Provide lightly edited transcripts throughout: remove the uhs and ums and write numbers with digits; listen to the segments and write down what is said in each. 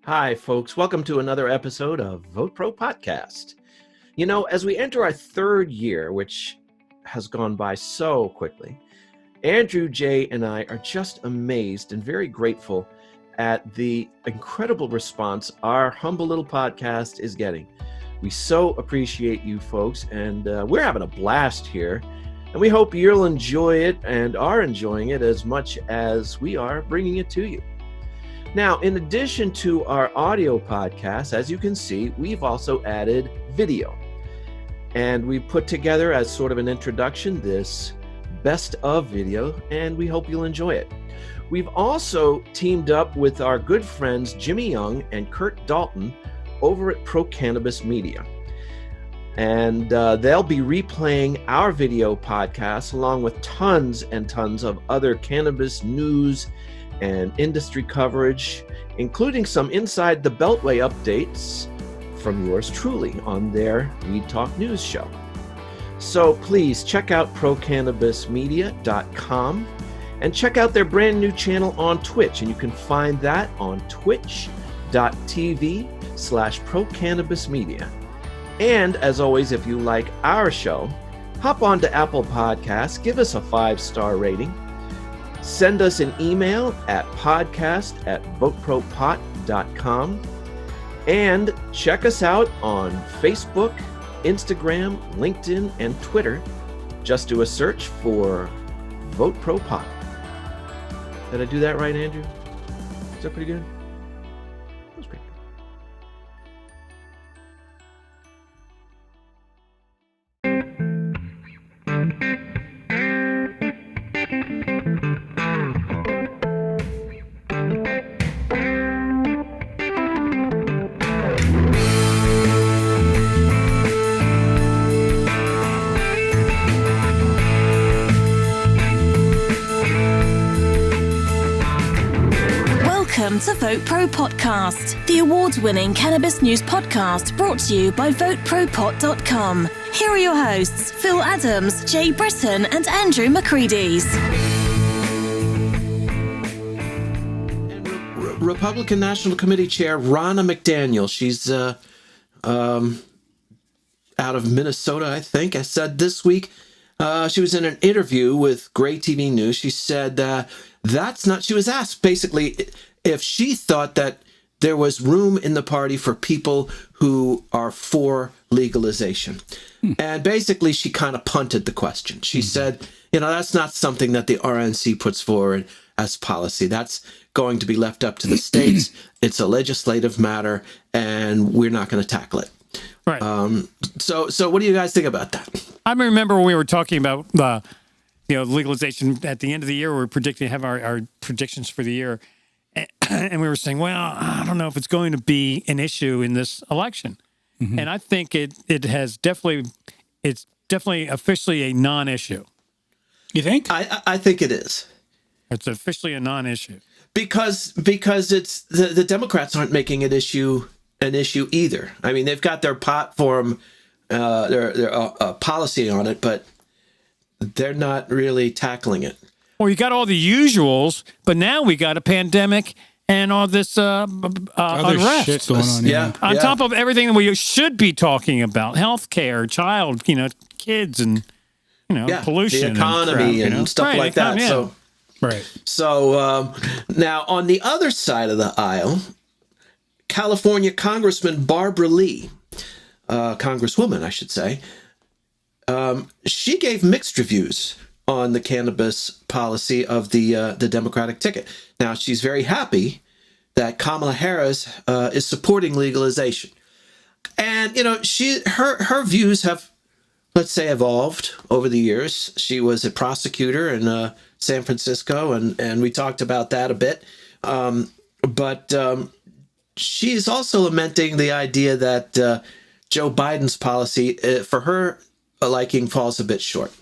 Hi, folks. Welcome to another episode of VoteProPot-Cast. You know, as we enter our third year, which has gone by so quickly, Andrew, Jay, and I are just amazed and very grateful at the incredible response our humble little podcast is getting. We so appreciate you folks, and we're having a blast here. And we hope you'll enjoy it and are enjoying it as much as we are bringing it to you. Now, in addition to our audio podcast, as you can see, we've also added video. And we put together as sort of an introduction this best of video, and we hope you'll enjoy it. We've also teamed up with our good friends Jimmy Young and Kurt Dalton over at Pro Cannabis Media. And they'll be replaying our video podcasts along with tons and tons of other cannabis news and industry coverage, including some inside the Beltway updates from yours truly on their Weed Talk News show. So please check out procannabismedia.com and check out their brand new channel on Twitch. And you can find that on twitch.tv/procannabismedia. And as always, if you like our show, hop on to Apple Podcasts, give us a 5-star rating, send us an email at podcast@VoteProPot.com, and check us out on Facebook, Instagram, LinkedIn, and Twitter. Just do a search for VoteProPot. Did I do that right, Andrew? Is that pretty good? That was pretty good. Welcome to VoteProPot-Cast, the award-winning cannabis news podcast brought to you by VoteProPot.com. Here are your hosts, Phil Adams, Jay Britton, and Andrew McCreadies. And Republican National Committee Chair Ronna McDaniel, she's out of Minnesota, I think. I said this week, she was in an interview with Gray TV News. She said she was asked basically if she thought that there was room in the party for people who are for legalization. And basically she kind of punted the question. She said, that's not something that the RNC puts forward as policy. That's going to be left up to the states. It's a legislative matter, and we're not going to tackle it. Right. So what do you guys think about that? I remember when we were talking about legalization at the end of the year. We were predicting to have our predictions for the year, and we were saying, well, I don't know if it's going to be an issue in this election. Mm-hmm. And I think it's definitely officially a non-issue. You think? I think it is. It's officially a non-issue because it's the Democrats aren't making an issue either. I mean, they've got their platform, their policy on it, but they're not really tackling it. Well, you got all the usuals, but now we got a pandemic and all this unrest shit going on. Yeah. On top of everything that we should be talking about: healthcare, child, kids, and pollution, the economy, and stuff like that. Yeah. So now on the other side of the aisle, California Congressman Barbara Lee, Congresswoman, I should say, she gave mixed reviews on the cannabis policy of the Democratic ticket. Now, she's very happy that Kamala Harris is supporting legalization. And, her views have, let's say, evolved over the years. She was a prosecutor in San Francisco, and we talked about that a bit. But she's also lamenting the idea that Joe Biden's policy, for her liking, falls a bit short.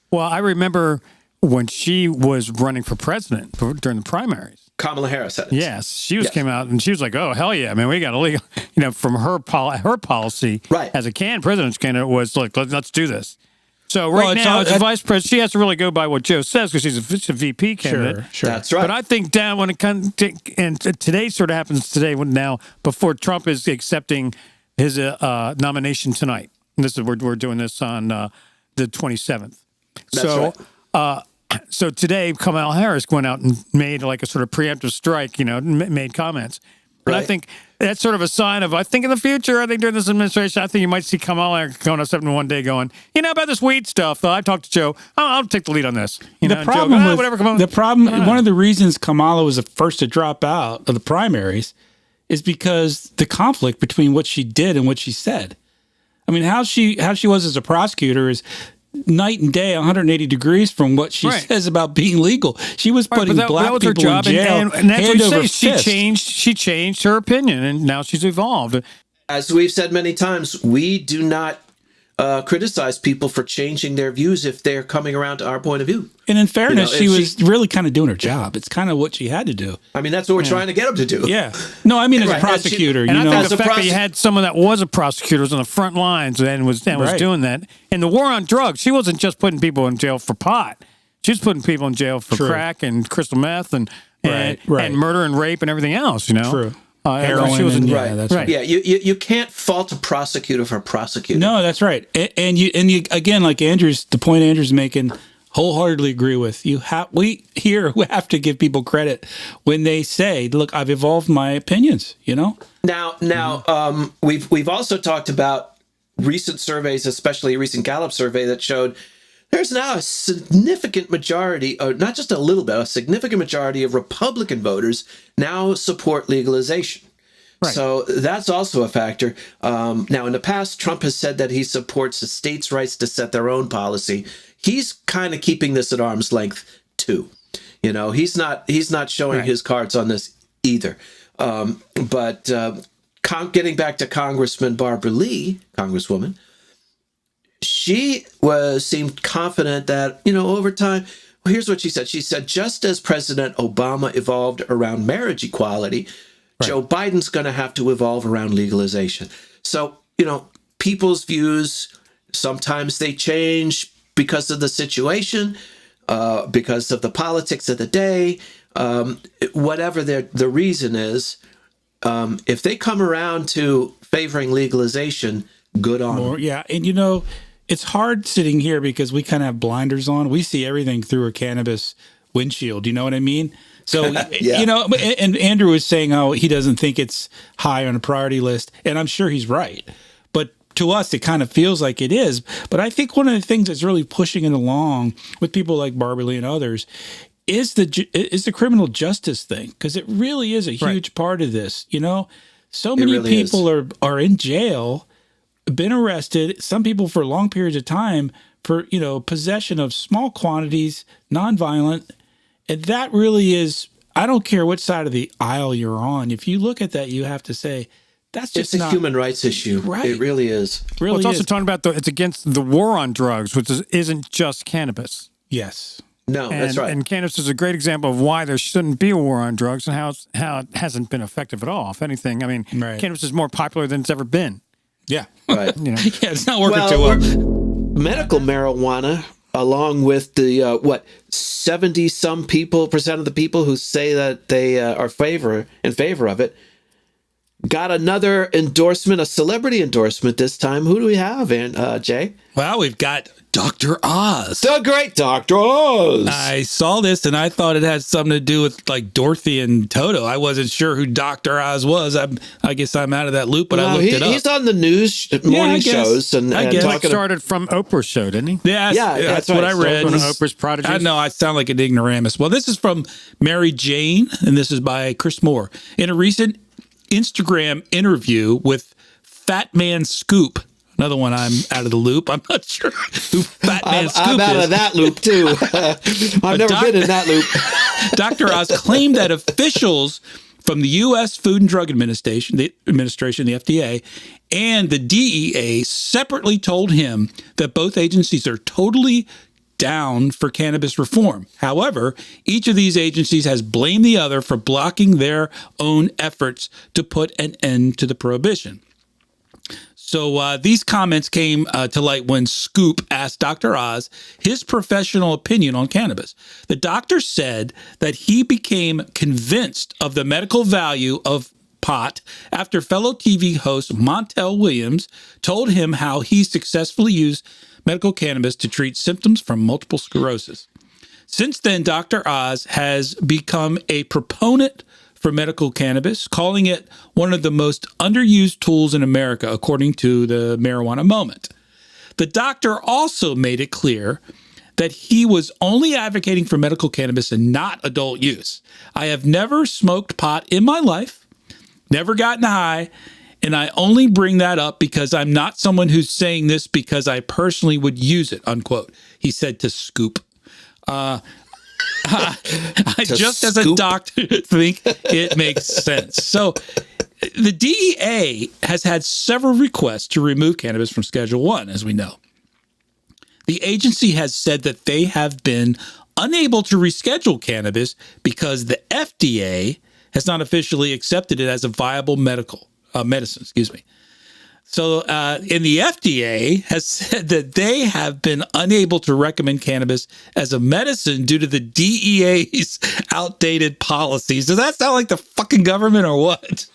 Well, I remember when she was running for president during the primaries. Kamala Harris said it. Yes, she came out and she was like, "Oh hell yeah, man, we got a legal." From her policy, right, as a president's candidate was like, "Let's do this." So now, as vice president, she has to really go by what Joe says because she's a VP candidate. Sure. That's right. But I think down when it comes to, and today sort of happens today now before Trump is accepting his nomination tonight. And this is we're doing this on the 27th. That's right. So today Kamala Harris went out and made like a sort of preemptive strike. Made comments. But I think that's sort of a sign of, I think in the future, I think during this administration, I think you might see Kamala going up one day going, about this weed stuff. I talked to Joe. I'll take the lead on this. The problem, one of the reasons Kamala was the first to drop out of the primaries is because the conflict between what she did and what she said. I mean, how she was as a prosecutor is night and day, 180 degrees from what she says about being legal. She was putting black people in jail. And that's what she changed her opinion, and now she's evolved. As we've said many times, we do not criticize people for changing their views if they're coming around to our point of view. And in fairness, she was really kind of doing her job. It's kind of what she had to do. I mean, that's what we're trying to get them to do. Yeah. No, I mean, as a prosecutor, and I think the fact that you had someone that was a prosecutor was on the front lines and was doing that. And the war on drugs, she wasn't just putting people in jail for pot. She was putting people in jail for crack and crystal meth and murder and rape and everything else, True. Heroin. That's right. Yeah, you can't fault a prosecutor for prosecuting. No, that's right. And you again, like the point Andrew's making, wholeheartedly agree with. We have to give people credit when they say, "Look, I've evolved my opinions." Now, we've also talked about recent surveys, especially a recent Gallup survey that showed there's now a significant majority, or not just a little bit, a significant majority of Republican voters now support legalization. Right. So that's also a factor. Now, in the past, Trump has said that he supports the states' rights to set their own policy. He's kind of keeping this at arm's length too. He's not showing his cards on this either. But getting back to Congressman Barbara Lee, Congresswoman, she seemed confident that, over time, here's what she said. She said, just as President Obama evolved around marriage equality, Joe Biden's going to have to evolve around legalization. So, people's views, sometimes they change because of the situation, because of the politics of the day, whatever the reason is. If they come around to favoring legalization, good on them. Yeah, and it's hard sitting here because we kind of have blinders on. We see everything through a cannabis windshield. You know what I mean? So, and Andrew was saying how he doesn't think it's high on a priority list, and I'm sure he's right. But to us, it kind of feels like it is. But I think one of the things that's really pushing it along with people like Barbara Lee and others is the criminal justice thing, because it really is a huge part of this. So many people are in jail, been arrested, some people for long periods of time for, possession of small quantities, nonviolent. And that really is, I don't care what side of the aisle you're on. If you look at that, you have to say, that's just it's a human rights issue. Right. It really is. It's also talking about it's against the war on drugs, which isn't just cannabis. Yes. No, that's right. And cannabis is a great example of why there shouldn't be a war on drugs and how it hasn't been effective at all. If anything, I mean, cannabis is more popular than it's ever been. Yeah. Right. Yeah, it's not working too well. Medical marijuana, along with the 70% of the people who say that they are in favor of it, got another endorsement, a celebrity endorsement this time. Who do we have, Jay? Well, we've got Dr. Oz. The great Dr. Oz. I saw this and I thought it had something to do with like Dorothy and Toto. I wasn't sure who Dr. Oz was. I guess I'm out of that loop, but I looked it up. He's on the news morning shows. And I guess he started from Oprah's show, didn't he? Yeah, that's what I read. One of Oprah's prodigies. I know, I sound like an ignoramus. Well, this is from Mary Jane, and this is by Chris Moore. In a recent Instagram interview with Fat Man Scoop, another one I'm out of the loop. I'm not sure who Fat Man Scoop is. I'm out of that loop, too. I've never been in that loop. Dr. Oz claimed that officials from the U.S. Food and Drug Administration, the FDA, and the DEA separately told him that both agencies are totally down for cannabis reform. However, each of these agencies has blamed the other for blocking their own efforts to put an end to the prohibition. So these comments came to light when Scoop asked Dr. Oz his professional opinion on cannabis. The doctor said that he became convinced of the medical value of pot after fellow TV host Montel Williams told him how he successfully used medical cannabis to treat symptoms from multiple sclerosis. Since then, Dr. Oz has become a proponent for medical cannabis, calling it one of the most underused tools in America, according to the Marijuana Moment. The doctor also made it clear that he was only advocating for medical cannabis and not adult use. I have never smoked pot in my life, never gotten high, and I only bring that up because I'm not someone who's saying this because I personally would use it, unquote, he said to Scoop. I just as a doctor think it makes sense. So the DEA has had several requests to remove cannabis from Schedule 1, as we know. The agency has said that they have been unable to reschedule cannabis because the FDA has not officially accepted it as a viable medical medicine. So, and the FDA has said that they have been unable to recommend cannabis as a medicine due to the DEA's outdated policies. Does that sound like the fucking government or what?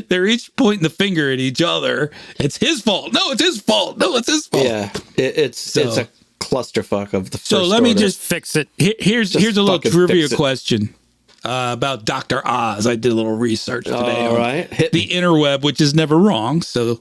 They're each pointing the finger at each other. It's his fault. No, it's his fault. No, it's his fault. Yeah, it's a clusterfuck of the first So let me order. just Fix it. Here's a little trivia question. About Dr. Oz. I did a little research today. All right. The interweb, which is never wrong. So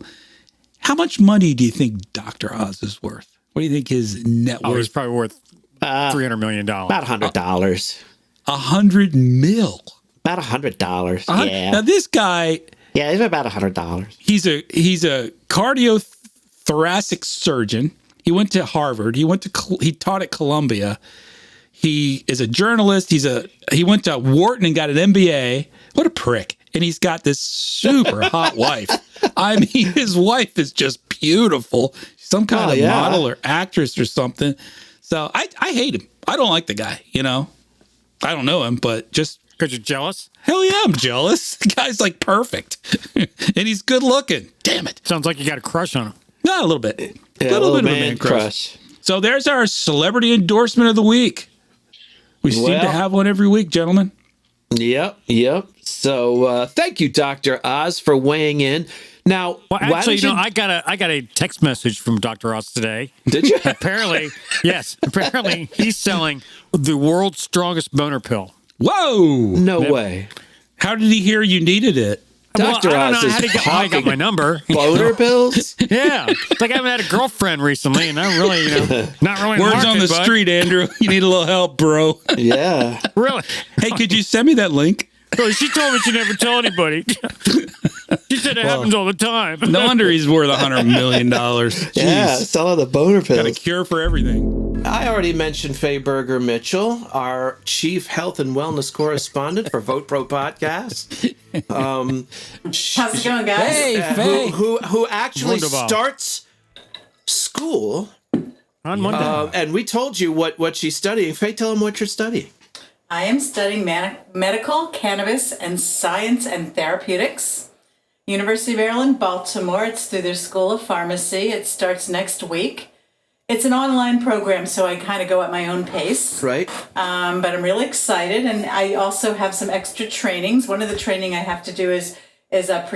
how much money do you think Dr. Oz is worth? What do you think his net Oh, worth? he's probably worth $300 million. About $100. $100 million. About $100. Yeah. Now this guy, Yeah, it's about $100. he's a cardiothoracic surgeon. He went to Harvard. He taught at Columbia. He is a journalist. He went to Wharton and got an MBA. What a prick. And he's got this super hot wife. I mean, his wife is just beautiful. Some kind of model or actress or something. So I hate him. I don't like the guy, I don't know him, but just... Because you're jealous? Hell yeah, I'm jealous. The guy's like perfect. And he's good looking. Damn it. Sounds like you got a crush on him. Not a little bit. Yeah, a little bit of a man crush. So there's our celebrity endorsement of the week. We seem to have one every week, gentlemen. Yep. So thank you, Dr. Oz, for weighing in. Now, Well, actually, I got a text message from Dr. Oz today. Did you? Apparently he's selling the world's strongest boner pill. Whoa. No way. How did he hear you needed it? Dr. Well, I don't Oz know is how he got my number. boner pills? Yeah. It's like I haven't had a girlfriend recently, and I'm really, not really Words on the street, Andrew. You need a little help, bro. Yeah. Really? Hey, could you send me that link? Oh, she told me she never tell anybody. She said it happens all the time. No wonder he's worth $100 million. Yeah, Jeez. selling the boner Got a pills. cure for everything. I already mentioned Faye Berger Mitchell, our chief health and wellness correspondent for Vote Pro Podcast. How's it going, guys? Hey, Faye. Who actually Wunderbar. starts school. On Monday. And we told you what she's studying. Faye, tell them what you're studying. I am studying medical cannabis and science and therapeutics. University of Maryland, Baltimore. It's through their School of Pharmacy. It starts next week. It's an online program, so I kind of go at my own pace. Right. But I'm really excited, and I also have some extra trainings. One of the training I have to do is a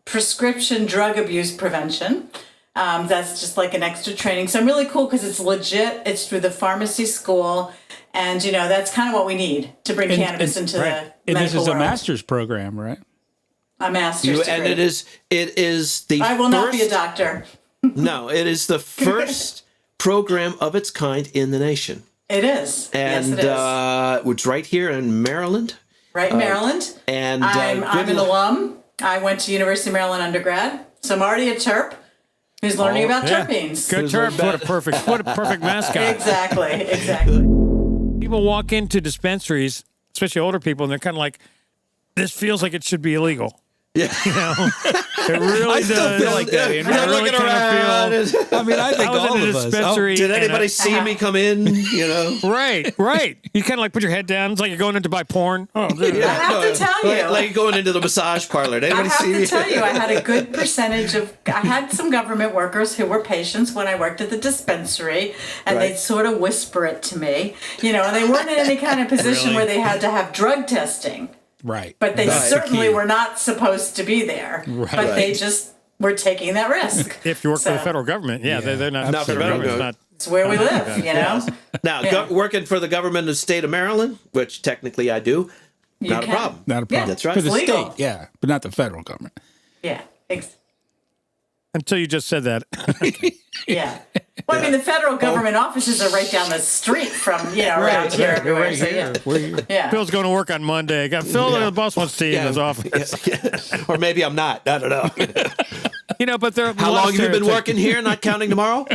prescription drug abuse prevention. That's just like an extra training. So I'm really cool because it's legit. It's through the pharmacy school. And, that's kind of what we need to bring cannabis into the And medical this is a world. master's program, right? A master's degree. And it is the I will first, not be a doctor. No, it is the first program of its kind in the nation. It is. And yes, it is. it's right here in Maryland. Right in Maryland. And I'm good an luck. alum. I went to University of Maryland undergrad. So I'm already a terp who's learning about terpenes. Good term. What a perfect mascot. Exactly. People walk into dispensaries, especially older people, and they're kind of like, this feels like it should be illegal. Yeah. You know, it really I does. still feel like that, Andrew. I really looking kind of feel. I mean, I think I was all in a of us. dispensary. Did and anybody see me come in? You know. Right. You kind of like put your head down. It's like you're going in to buy porn. Oh, dude. I have to tell you. Like going into the massage parlor. Did I anybody have see to me? tell you, I had a good percentage of. I had some government workers who were patients when I worked at the dispensary, and Right. they'd sort of whisper it to me, you know, and they weren't in any kind of position Really? where they had to have drug testing. Right. But they That's the certainly key. were not supposed to be there. Right. But they just were taking that risk. If you work for the So, federal government, they're not. Not for the federal government. government. it's where we live, you know? Now, Yeah. working for the government of the state of Maryland, which technically I do, not a can. problem. Not a problem. That's right. For the Legal. state, yeah, but not the federal government. Yeah. Until you just said that. Yeah. Well, I mean, the federal government offices are right down the street from, you know, around here everywhere. So, yeah. Yeah. Phil's going to work on Monday. Got Phil, the boss wants to see you in his office. Yeah. Or maybe I'm not. I don't know. You know, but there are How long have you been working here, not counting tomorrow?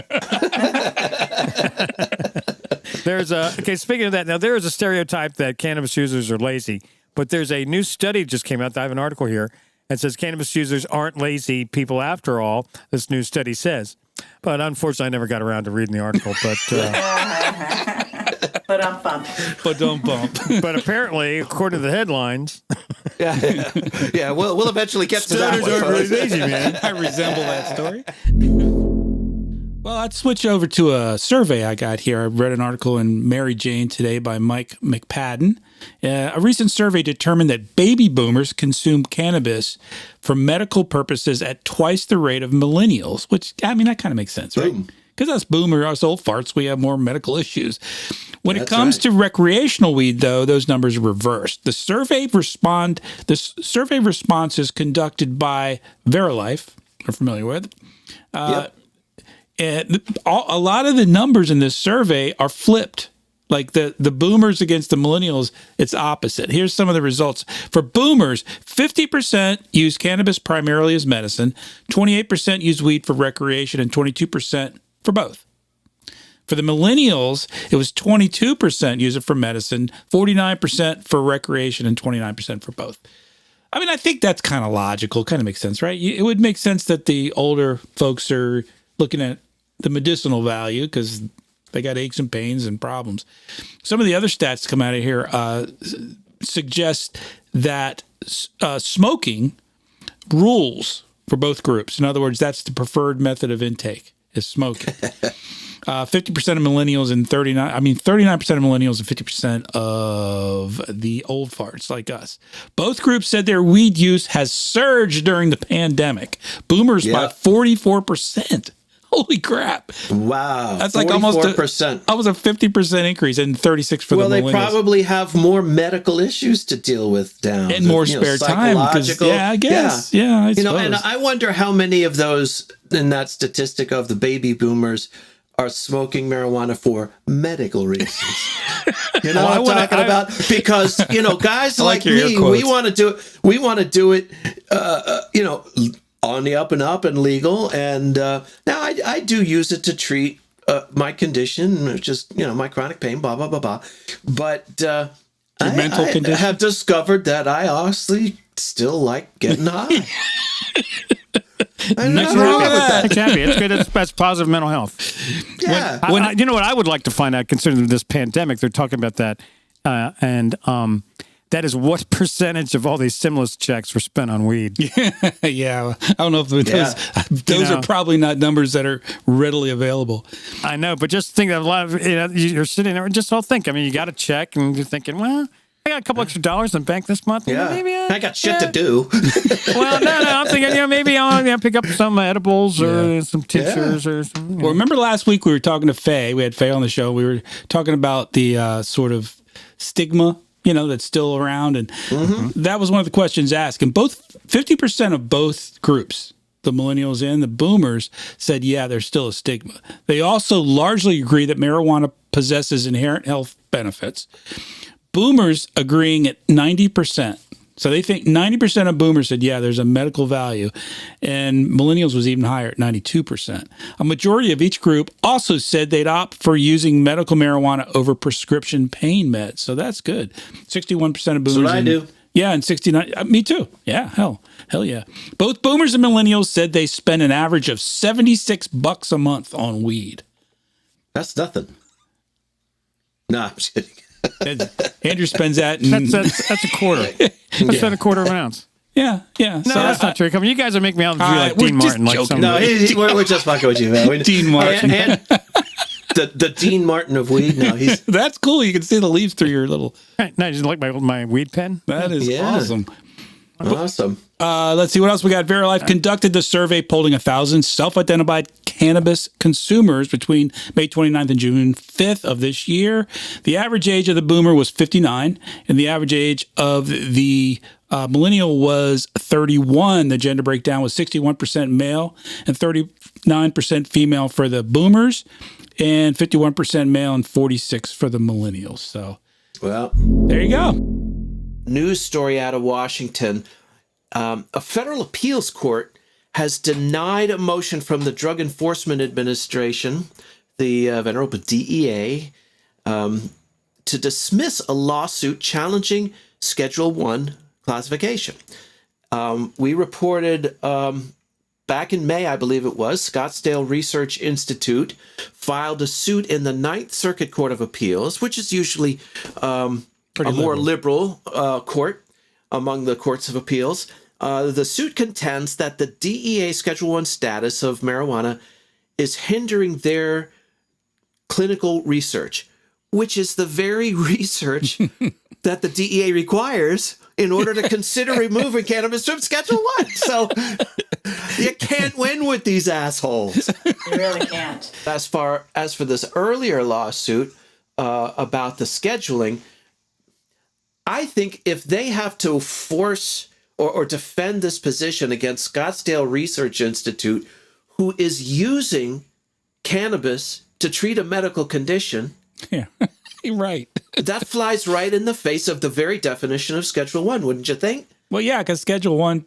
Speaking of that, now there is a stereotype that cannabis users are lazy, but there's a new study just came out. I have an article here that says cannabis users aren't lazy people after all, this new study says. But unfortunately, I never got around to reading the article. But But I'm bummed. But don't bump. but apparently, according to the headlines, Yeah, we'll eventually get to that studies one. aren't really folks. lazy, man. I resemble that story. Well, I'd switch over to a survey I got here. I read an article in Mary Jane today by Mike McPadden. A recent survey determined that baby boomers consume cannabis for medical purposes at twice the rate of millennials, which, I mean, that kind of makes sense, right? Because us boomers, us old farts, we have more medical issues. When it comes to recreational weed, though, those numbers are reversed. The survey response is conducted by Verilife, you're familiar with. And a lot of the numbers in this survey are flipped. Like the boomers against the millennials, it's opposite. Here's some of the results. For boomers, 50% use cannabis primarily as medicine, 28% use weed for recreation, and 22% for both. For the millennials, it was 22% use it for medicine, 49% for recreation, and 29% for both. I mean, I think that's kind of logical, kind of makes sense, right? It would make sense that the older folks are looking at the medicinal value because they got aches and pains and problems. Some of the other stats come out of here suggest that smoking rules for both groups. In other words, that's the preferred method of intake is smoking. 50% of millennials and 39% of millennials and 50% of the old farts like us. Both groups said their weed use has surged during the pandemic. Boomers by 44%. Holy crap. Wow. That's like almost a 50% increase and 36 for the millennials. Well, they probably have more medical issues to deal with down. And more spare time. Yeah, I guess. Yeah, I suppose. And I wonder how many of those in that statistic of the baby boomers are smoking marijuana for medical reasons. You know what I'm talking about? Because, guys like me, we want to do it, on the up and up and legal. And now I do use it to treat my condition, which is, my chronic pain, blah, blah, blah, blah. But mental condition? I have discovered that I honestly still like getting high. Nothing wrong with that. Exactly. It's good. That's positive mental health. Yeah. You know what I would like to find out, considering this pandemic, they're talking about that, and that is what percentage of all these stimulus checks were spent on weed. Yeah. I don't know if those are probably not numbers that are readily available. I know, but just think that a lot of, you're sitting there and just all think, I mean, you got to check and you're thinking, well, I got a couple extra dollars in the bank this month. Yeah. Maybe I got shit to do. Well, no, I'm thinking, maybe I'll pick up some edibles or some tinctures or something. Well, remember last week we were talking to Faye. We had Faye on the show. We were talking about the sort of stigma, that's still around. And that was one of the questions asked. And 50% of both groups, the millennials and the boomers, said, yeah, there's still a stigma. They also largely agree that marijuana possesses inherent health benefits. Boomers agreeing at 90%. So they think 90% of boomers said, yeah, there's a medical value. And millennials was even higher at 92%. A majority of each group also said they'd opt for using medical marijuana over prescription pain meds. So that's good. 61% of boomers. That's what I do. Yeah, in 69. Me too. Yeah, hell yeah. Both boomers and millennials said they spend an average of $76 a month on weed. That's nothing. No, I'm just kidding. Andrew spends that. That's a quarter. That's not a quarter of an ounce. Yeah. No, that's not true. Come on, you guys are making me out to be like we're Dean just Martin. Like joking. some, We're just fucking with you, man. Dean Martin. And the Dean Martin of weed. No, he's That's cool. You can see the leaves through your little. No, just like my weed pen. That is awesome. awesome. Let's see what else we got. VeriLife conducted the survey polling 1,000 self-identified cannabis consumers between May 29th and June 5th of this year. The average age of the boomer was 59, and the average age of the millennial was 31. The gender breakdown was 61% male and 39% female for the boomers, and 51% male and 46% for the millennials. So, Well, there you go. news story out of Washington. A federal appeals court has denied a motion from the Drug Enforcement Administration, the venerable DEA, to dismiss a lawsuit challenging Schedule 1 classification. We reported back in May, I believe it was, Scottsdale Research Institute filed a suit in the Ninth Circuit Court of Appeals, which is usually more liberal court among the courts of appeals. The suit contends that the DEA Schedule 1 status of marijuana is hindering their clinical research, which is the very research that the DEA requires in order to consider removing cannabis from Schedule 1. So you can't win with these assholes. You really can't. As for this earlier lawsuit about the scheduling, I think if they have to force or defend this position against Scottsdale Research Institute, who is using cannabis to treat a medical condition, Yeah, you're right. that flies right in the face of the very definition of Schedule 1, wouldn't you think? Well, yeah, because Schedule 1,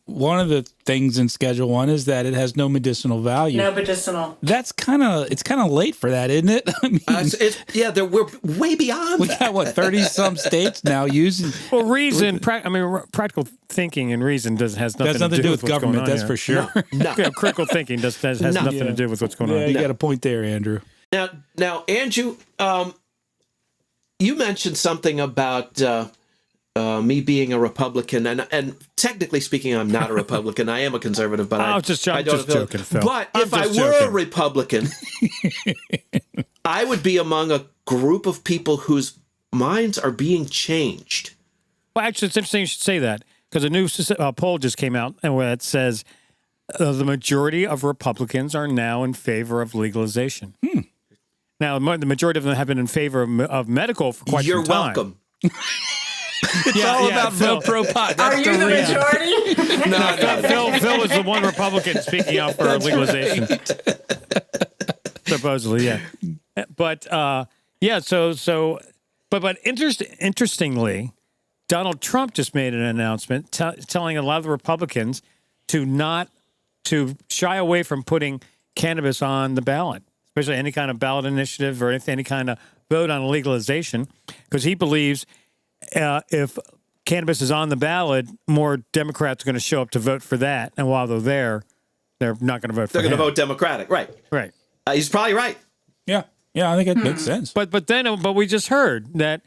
one of the things in Schedule 1 is that it has no medicinal value. No medicinal. That's kind of late for that, isn't it? I mean, We're way beyond we that. got, 30-some states now using... Well, reason, practical thinking and reason has nothing to do with what's government, going on that's here. for sure. No. Yeah, critical thinking has nothing to do with what's going Yeah, on. you got a point there, Andrew. Now, Andrew, you mentioned something about me being a Republican, and technically speaking, I'm not a Republican. I am a conservative, but I don't joking, Phil. But if I were a Republican, I would be among a group of people whose minds are being changed. Well, actually, it's interesting you should say that, because a new poll just came out and where it says the majority of Republicans are now in favor of legalization. Now, the majority of them have been in favor of medical for quite You're some time. welcome. It's all about VoteProPot. Are you the majority? No. Phil is the one Republican speaking out for legalization. Supposedly, yeah. But interestingly, Donald Trump just made an announcement telling a lot of the Republicans to shy away from putting cannabis on the ballot, especially any kind of ballot initiative or any kind of vote on legalization, because he believes if cannabis is on the ballot, more Democrats are going to show up to vote for that, and while they're there, they're not going to vote for him. They're going to vote Democratic, right? Right. He's probably right. Yeah, I think it makes sense. But we just heard that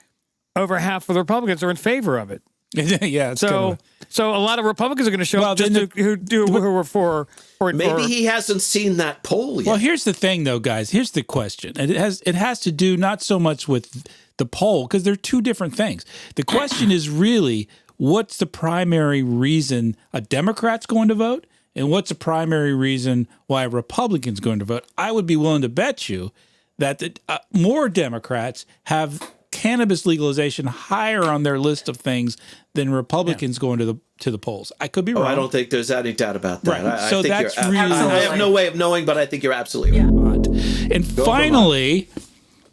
over half of the Republicans are in favor of it. Yeah, it's So a lot of Republicans are going to show up who were for. Maybe he hasn't seen that poll yet. Well, here's the thing, though, guys. Here's the question, and it has to do not so much with the poll, because they're two different things. The question is really, what's the primary reason a Democrat's going to vote, and what's the primary reason why a Republican's going to vote? I would be willing to bet you that more Democrats have cannabis legalization higher on their list of things than Republicans going to the polls. I could be wrong. I don't think there's any doubt about that. Right. I So think that's you're, really- I have no way of knowing, but I think you're absolutely right. And finally,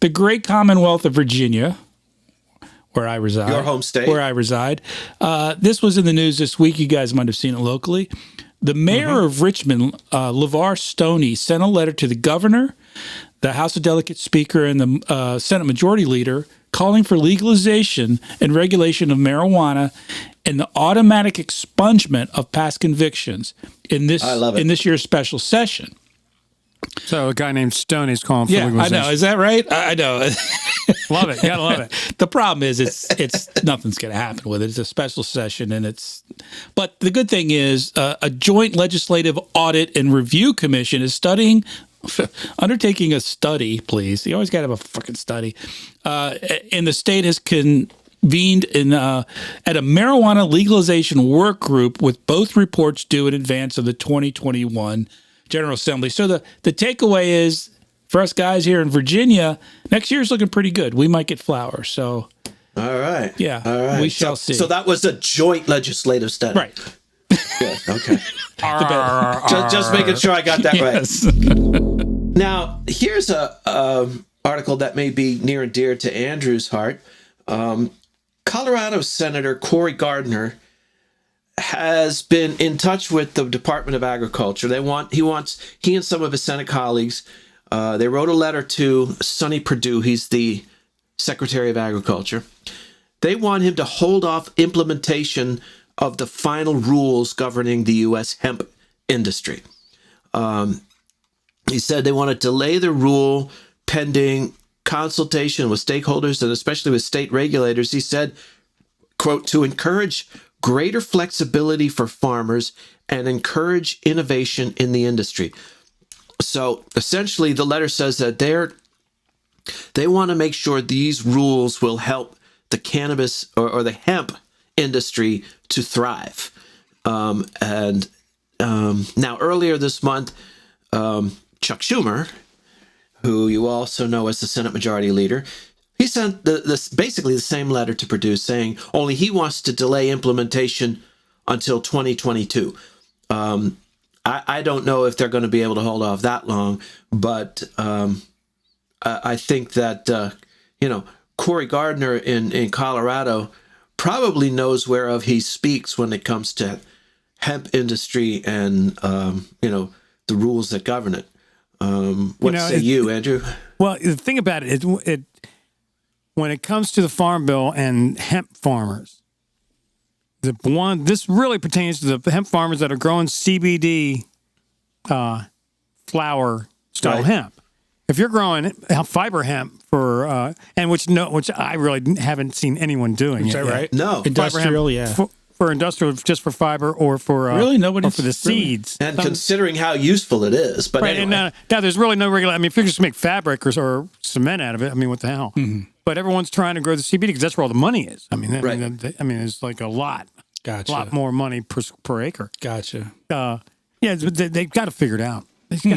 the great Commonwealth of Virginia, where I reside. Your home state. Where I reside. This was in the news this week. You guys might have seen it locally. The mayor of Richmond, LeVar Stoney, sent a letter to the governor, the House of Delegate Speaker, and the Senate Majority Leader calling for legalization and regulation of marijuana and the automatic expungement of past convictions in this year's special session. So a guy named Stoney's calling for Yeah, legalization. I know. Is that right? I know. Love it. Gotta love it. The problem is it's nothing's going to happen with it. It's a special session, but the good thing is a joint legislative audit and review commission is undertaking a study. Please, you always got to have a fucking study. And the state has convened at a marijuana legalization work group with both reports due in advance of the 2021 General Assembly. So the takeaway is, for us guys here in Virginia, next year's looking pretty good. We might get flowers. So, all right. Yeah. All right. We shall see. So that was a joint legislative study. Right. Good. Okay. just making sure I got that Yes. right. Now, here's a article that may be near and dear to Andrew's heart. Colorado Senator Cory Gardner has been in touch with the Department of Agriculture. He and some of his Senate colleagues, they wrote a letter to Sonny Perdue. He's the Secretary of Agriculture. They want him to hold off implementation of the final rules governing the U.S. hemp industry. He said they want to delay the rule pending consultation with stakeholders and especially with state regulators. He said, quote, to encourage greater flexibility for farmers and encourage innovation in the industry. So essentially, the letter says that they want to make sure these rules will help the cannabis or the hemp industry to thrive. Now, earlier this month, Chuck Schumer, who you also know as the Senate Majority Leader, he sent basically the same letter to Perdue saying only he wants to delay implementation until 2022. I don't know if they're going to be able to hold off that long, but I think that, Cory Gardner in Colorado probably knows whereof he speaks when it comes to hemp industry and, the rules that govern it. What say you, Andrew? Well, the thing about it is, when it comes to the Farm Bill and hemp farmers, this really pertains to the hemp farmers that are growing CBD flower style hemp. If you're growing fiber hemp for which I really haven't seen anyone doing. Is that right? No, industrial, for industrial, just for fiber or for really nobody for the seeds. And considering how useful it is, but right, anyway. And now there's really no regular. I mean, if you just make fabric or cement out of it, I mean, what the hell? Mm-hmm. But everyone's trying to grow the CBD because that's where all the money is. I mean, it's like a lot. Gotcha. A lot more money per acre. Gotcha. They've got to figure it out. Come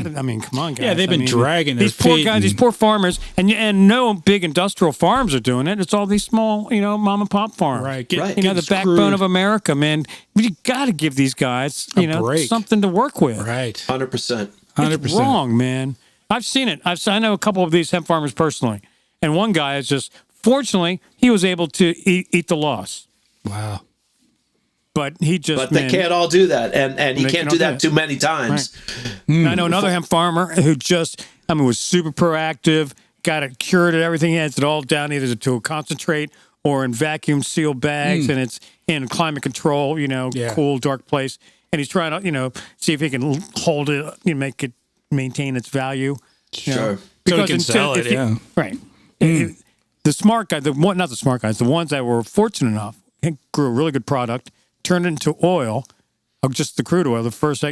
on, guys. Yeah, they've been dragging these poor guys, these poor farmers, and no big industrial farms are doing it. It's all these small, mom and pop farms. Right. The backbone of America, man. You got to give these guys, break. something to work with. Right. 100%. It's wrong, man. I've seen it. I know a couple of these hemp farmers personally, and one guy is fortunately, he was able to eat the loss. Wow. But he just. But they can't all do that, and he can't do that too many times. Right. I know another hemp farmer who was super proactive, got it cured and everything. He has it all down either to a concentrate or in vacuum sealed bags, and it's in climate control, cool, dark place. And he's trying to, see if he can hold it, maintain its value. Sure. So he can sell it, Right. The smart guy, not the smart guys, the ones that were fortunate enough, grew a really good product, turned it into oil, or just the crude oil, the first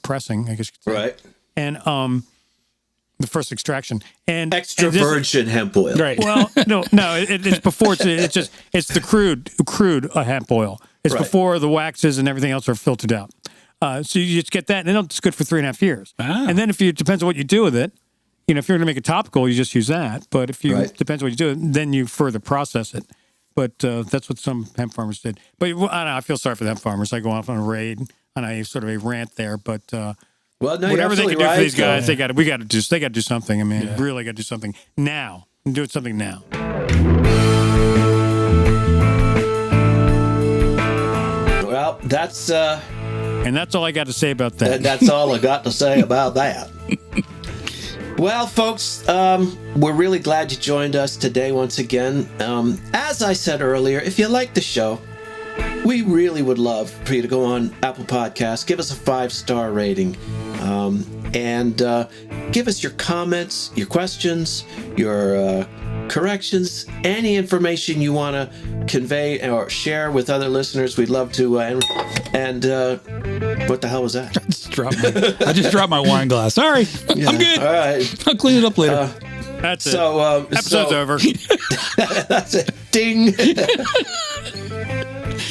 pressing, I guess you could say. Right. And the first extraction. And extra virgin hemp oil. Right. Well, no, it's before it's the crude hemp oil. It's before the waxes and everything else are filtered out. So you just get that, and it's good for 3.5 years. Ah. And then it depends on what you do with it. If you're going to make it topical, you just use that. But depends what you do, then you further process it. But that's what some hemp farmers did. But I don't know, I feel sorry for the hemp farmers. I go off on a raid, and I sort of a rant there. But whatever they can do for these guys, they got to do something. I mean, really got to do something now. And do something now. Well, that's and that's all I got to say about that. That's all I got to say about that. Well, folks, we're really glad you joined us today once again. As I said earlier, if you like the show, we really would love for you to go on Apple Podcasts, give us a 5-star rating, and give us your comments, your questions, your corrections, any information you want to convey or share with other listeners. We'd love to. And what the hell was that? I just dropped my wine glass. Sorry, Yeah, I'm good. All right. I'll clean it up later. That's it. So Episode's over. That's it. Ding.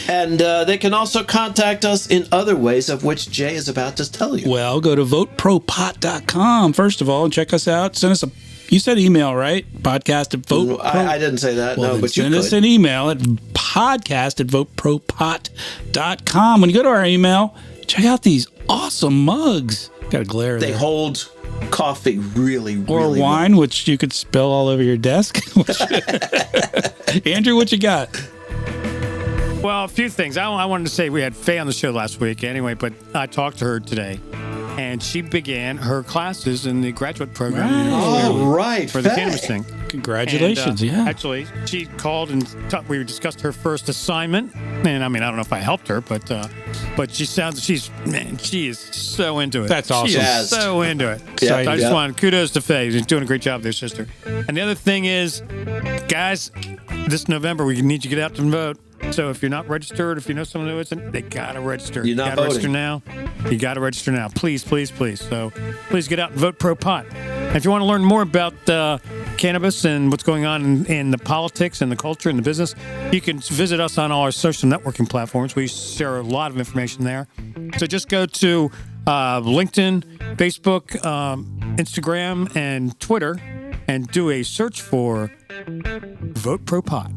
And they can also contact us in other ways, of which Jay is about to tell you. Well, go to VoteProPot.com first of all and check us out. Send us a. You said email, right? Podcast at VotePro. I didn't say that. Well, no, but you send could. us an email at podcast@VoteProPot.com. When you go to our email, check out these awesome mugs. Got a glare. They there. hold coffee really, Or really wine, which you could spill all over your desk. Andrew, what you got? Well, a few things. I wanted to say we had Faye on the show last week anyway, but I talked to her today, and she began her classes in the graduate program. Oh, right. For the Faye. cannabis thing. Congratulations, And, yeah. Actually, she called and we discussed her first assignment. And I mean, I don't know if I helped her, but she is so into it. That's awesome. She is Jazzed. so into it. Yeah, So I just yeah. want kudos to Faye. She's doing a great job there, sister. And the other thing is, guys, this November, we need you to get out and vote. So if you're not registered, if you know someone who isn't, they got to register. You're not You gotta voting. register now. You got to register now. Please, please, please. So please get out and vote pro-pot. And if you want to learn more about cannabis and what's going on in the politics and the culture and the business, you can visit us on all our social networking platforms. We share a lot of information there. So just go to LinkedIn, Facebook, Instagram, and Twitter and do a search for Vote Pro Pot.